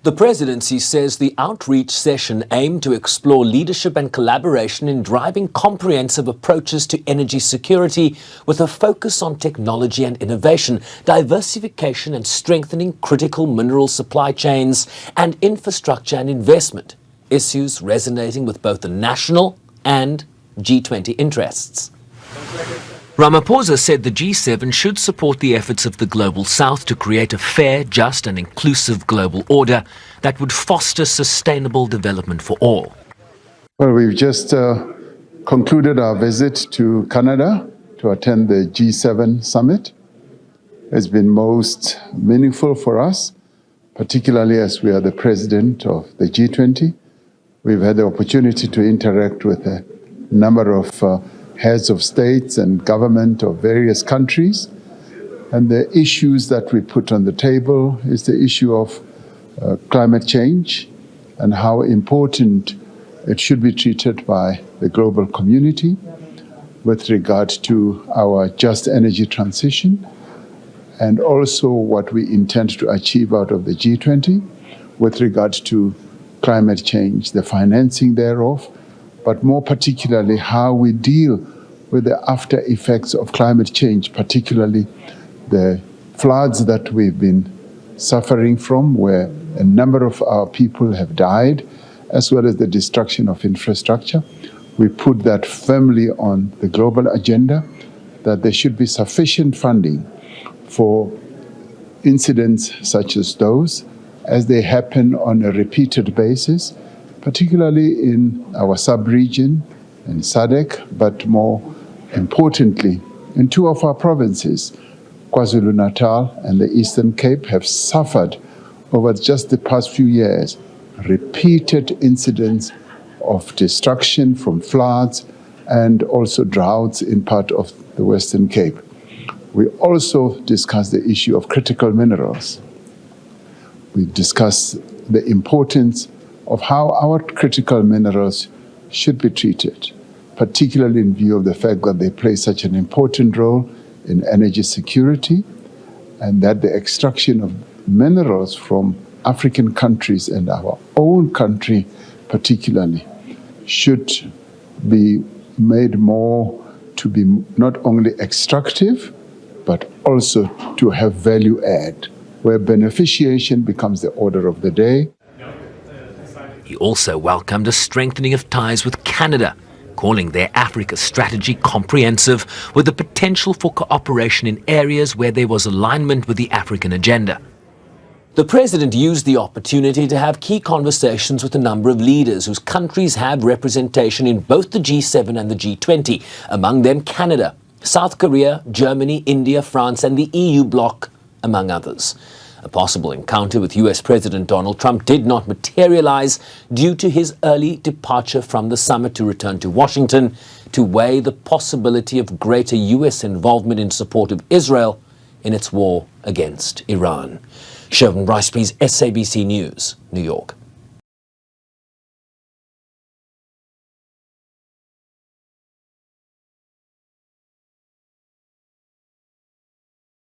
The presidency says the outreach session aimed to explore leadership and collaboration in driving comprehensive approaches to energy security with a focus on technology and innovation, diversification and strengthening critical mineral supply chains, and infrastructure and investment, issues resonating with both the national and G20 interests. Ramaphosa said the G7 should support the efforts of the Global South to create a fair, just and inclusive global order that would foster sustainable development for all. Well, we've just concluded our visit to Canada to attend the G7 summit. It's been most meaningful for us, particularly as we are the president of the G20. We've had the opportunity to interact with a number of heads of states and government of various countries. And the issues that we put on the table is the issue of climate change and how important it should be treated by the global community with regard to our just energy transition, and also what we intend to achieve out of the G20 with regard to climate change, the financing thereof, but more particularly how we deal with the after effects of climate change, particularly the floods that we've been suffering from, where a number of our people have died, as well as the destruction of infrastructure. We put that firmly on the global agenda, that there should be sufficient funding for incidents such as those, as they happen on a repeated basis, particularly in our sub-region, in SADC, but more importantly, in two of our provinces, KwaZulu-Natal and the Eastern Cape, have suffered over just the past few years repeated incidents of destruction from floods and also droughts in part of the Western Cape. We also discussed the issue of critical minerals. We discussed the importance of how our critical minerals should be treated, particularly in view of the fact that they play such an important role in energy security, and that the extraction of minerals from African countries and our own country particularly should be made more to be not only extractive, but also to have value add, where beneficiation becomes the order of the day. He also welcomed a strengthening of ties with Canada, calling their Africa strategy comprehensive with the potential for cooperation in areas where there was alignment with the African agenda. The president used the opportunity to have key conversations with a number of leaders whose countries have representation in both the G7 and the G20, among them Canada, South Korea, Germany, India, France, and the EU bloc, among others. A possible encounter with US President Donald Trump did not materialize due to his early departure from the summit to return to Washington to weigh the possibility of greater US involvement in support of Israel in its war against Iran. Sherwin Rice, please, SABC News, New York.